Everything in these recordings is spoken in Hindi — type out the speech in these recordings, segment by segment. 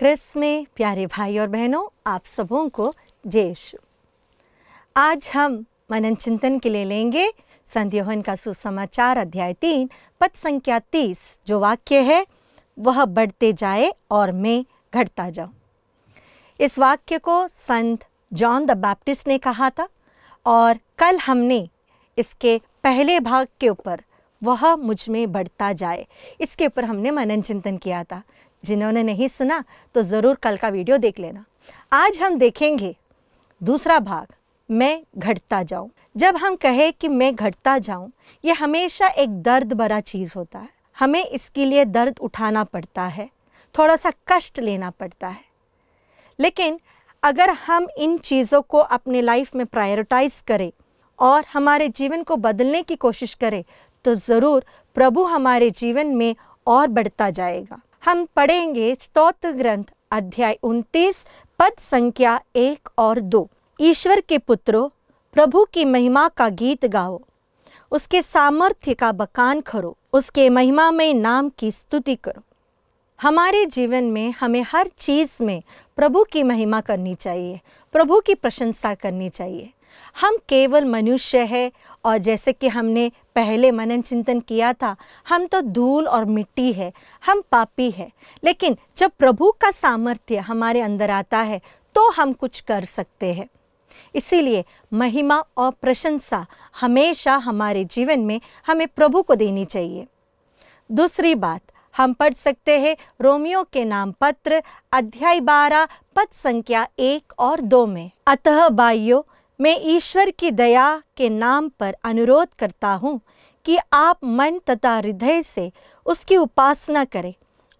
क्रिस में प्यारे भाई और बहनों, आप सबों को जय यीशु। आज हम मनन चिंतन के लिए लेंगे संत यूहन्ना का सुसमाचार अध्याय 3 पद संख्या 30। जो वाक्य है वह बढ़ते जाए और मैं घटता जाऊं। इस वाक्य को संत जॉन द बैप्टिस्ट ने कहा था और कल हमने इसके पहले भाग के ऊपर वह मुझ में बढ़ता जाए, इसके ऊपर हमने मनन चिंतन किया था। जिन्होंने नहीं सुना तो ज़रूर कल का वीडियो देख लेना। आज हम देखेंगे दूसरा भाग, मैं घटता जाऊं। जब हम कहें कि मैं घटता जाऊं, ये हमेशा एक दर्द भरा चीज़ होता है। हमें इसके लिए दर्द उठाना पड़ता है, थोड़ा सा कष्ट लेना पड़ता है। लेकिन अगर हम इन चीज़ों को अपने लाइफ में प्रायोरिटाइज करें और हमारे जीवन को बदलने की कोशिश करें तो ज़रूर प्रभु हमारे जीवन में और बढ़ता जाएगा। हम पढ़ेंगे स्तोत्र ग्रंथ अध्याय 29 पद संख्या 1 और 2। ईश्वर के पुत्रों, प्रभु की महिमा का गीत गाओ, उसके सामर्थ्य का बखान करो, उसके महिमामय नाम की स्तुति करो। हमारे जीवन में हमें हर चीज़ में प्रभु की महिमा करनी चाहिए, प्रभु की प्रशंसा करनी चाहिए। हम केवल मनुष्य हैं और जैसे कि हमने पहले मनन चिंतन किया था, हम तो धूल और मिट्टी है, हम पापी है। लेकिन जब प्रभु का सामर्थ्य हमारे अंदर आता है तो हम कुछ कर सकते हैं। इसीलिए महिमा और प्रशंसा हमेशा हमारे जीवन में हमें प्रभु को देनी चाहिए। दूसरी बात हम पढ़ सकते हैं रोमियो के नाम पत्र अध्याय 12 पद संख्या 1 और 2 में। अतः भाइयों, मैं ईश्वर की दया के नाम पर अनुरोध करता हूँ कि आप मन तथा हृदय से उसकी उपासना करें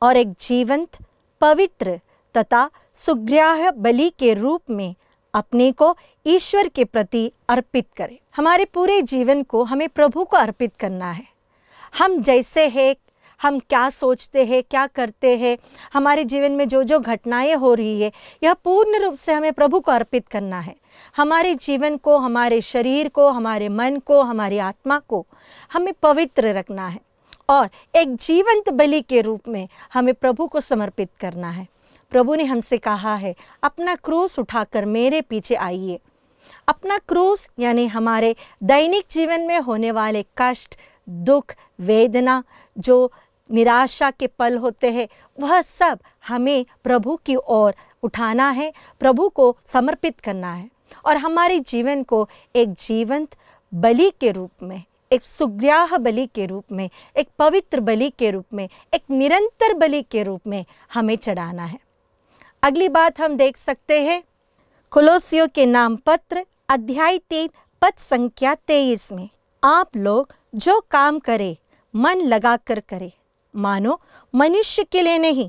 और एक जीवंत, पवित्र तथा सुग्राह्य बलि के रूप में अपने को ईश्वर के प्रति अर्पित करें। हमारे पूरे जीवन को हमें प्रभु को अर्पित करना है। हम जैसे हैं, हम क्या सोचते हैं, क्या करते हैं, हमारे जीवन में जो जो घटनाएं हो रही है, यह पूर्ण रूप से हमें प्रभु को अर्पित करना है। हमारे जीवन को, हमारे शरीर को, हमारे मन को, हमारी आत्मा को हमें पवित्र रखना है और एक जीवंत बलि के रूप में हमें प्रभु को समर्पित करना है। प्रभु ने हमसे कहा है, अपना क्रूस उठाकर मेरे पीछे आइए। अपना क्रूस यानी हमारे दैनिक जीवन में होने वाले कष्ट, दुख, वेदना, जो निराशा के पल होते हैं, वह सब हमें प्रभु की ओर उठाना है, प्रभु को समर्पित करना है और हमारे जीवन को एक जीवंत बलि के रूप में, एक सुग्राह्य बलि के रूप में, एक पवित्र बलि के रूप में, एक निरंतर बलि के रूप में हमें चढ़ाना है। अगली बात हम देख सकते हैं कुलोसियों के नाम पत्र अध्याय 3 पद संख्या 23 में। आप लोग जो काम करें मन लगा कर करें, मानो मनुष्य के लिए नहीं,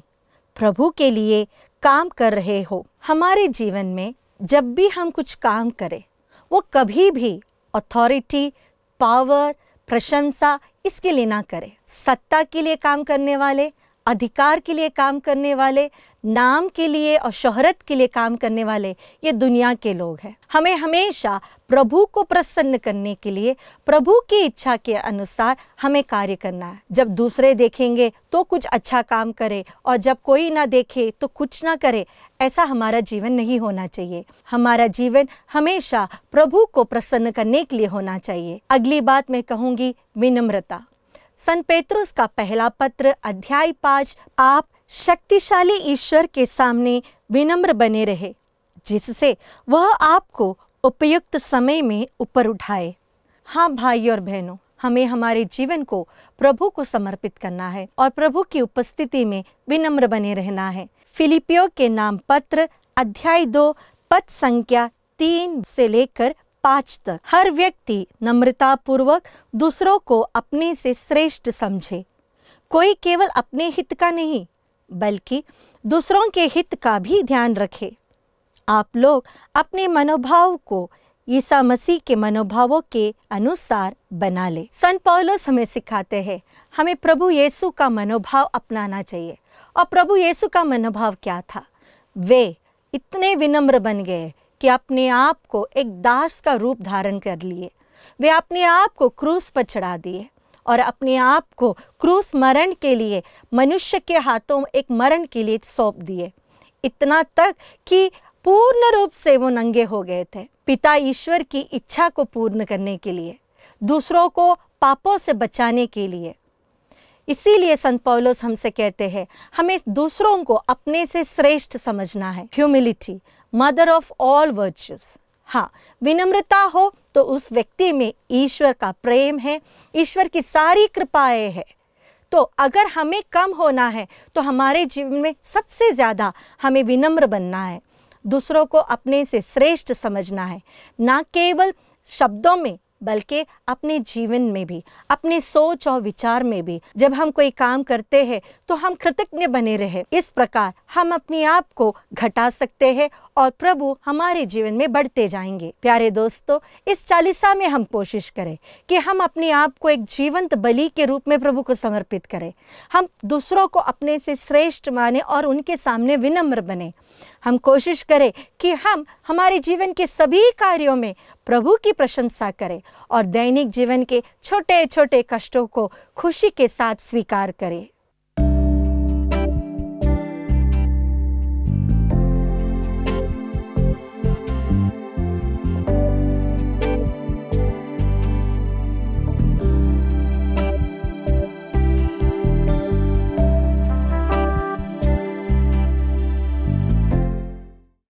प्रभु के लिए काम कर रहे हो। हमारे जीवन में जब भी हम कुछ काम करें, वो कभी भी अथॉरिटी, पावर, प्रशंसा इसके लिए ना करें। सत्ता के लिए काम करने वाले, अधिकार के लिए काम करने वाले, नाम के लिए और शोहरत के लिए काम करने वाले ये दुनिया के लोग हैं। हमें हमेशा प्रभु को प्रसन्न करने के लिए, प्रभु की इच्छा के अनुसार हमें कार्य करना है। जब दूसरे देखेंगे तो कुछ अच्छा काम करे और जब कोई ना देखे तो कुछ ना करे, ऐसा हमारा जीवन नहीं होना चाहिए। हमारा जीवन हमेशा प्रभु को प्रसन्न करने के लिए होना चाहिए। अगली बात मैं कहूँगी विनम्रता। संत पेत्रुस का पहला पत्र अध्याय 5, आप शक्तिशाली ईश्वर के सामने विनम्र बने रहे, जिससे वह आपको उपयुक्त समय में ऊपर उठाए। हाँ भाई और बहनों, हमें हमारे जीवन को प्रभु को समर्पित करना है और प्रभु की उपस्थिति में विनम्र बने रहना है। फिलिपियों के नाम पत्र अध्याय 2 पद संख्या 3 से लेकर 5 तक। हर व्यक्ति नम्रता पूर्वक दूसरों को अपने से श्रेष्ठ समझे। कोई केवल अपने हित का नहीं बल्कि दूसरों के हित का भी ध्यान रखे। आप लोग अपने मनोभाव को ईसा मसीह के मनोभावों के अनुसार बना ले। संत पौलुस हमें सिखाते हैं हमें प्रभु यीशु का मनोभाव अपनाना चाहिए। और प्रभु यीशु का मनोभाव क्या था? वे इतने विनम्र बन गए कि अपने आप को एक दास का रूप धारण कर लिए। वे अपने आप को क्रूस पर चढ़ा दिए और अपने आप को क्रूस मरण के लिए, मनुष्य के हाथों एक मरण के लिए सौंप दिए। इतना तक कि पूर्ण रूप से वो नंगे हो गए थे, पिता ईश्वर की इच्छा को पूर्ण करने के लिए, दूसरों को पापों से बचाने के लिए। इसीलिए संत पौलुस हमसे कहते हैं हमें दूसरों को अपने से श्रेष्ठ समझना है। Humility mother of all virtues. हाँ, विनम्रता हो तो उस व्यक्ति में ईश्वर का प्रेम है, ईश्वर की सारी कृपाएं है। तो अगर हमें कम होना है तो हमारे जीवन में सबसे ज़्यादा हमें विनम्र बनना है, दूसरों को अपने से श्रेष्ठ समझना है, ना केवल शब्दों में बल्कि अपने जीवन में भी, अपने सोच और विचार में भी। जब हम कोई काम करते हैं तो हम कृतज्ञ बने रहे। इस प्रकार हम अपने आप को घटा सकते हैं और प्रभु हमारे जीवन में बढ़ते जाएंगे। प्यारे दोस्तों, इस चालीसा में हम कोशिश करें कि हम अपने आप को एक जीवंत बलि के रूप में प्रभु को समर्पित करें। हम दूसरों को अपने से श्रेष्ठ माने और उनके सामने विनम्र बने। हम कोशिश करें कि हम हमारे जीवन के सभी कार्यों में प्रभु की प्रशंसा करें और दैनिक जीवन के छोटे छोटे कष्टों को खुशी के साथ स्वीकार करें।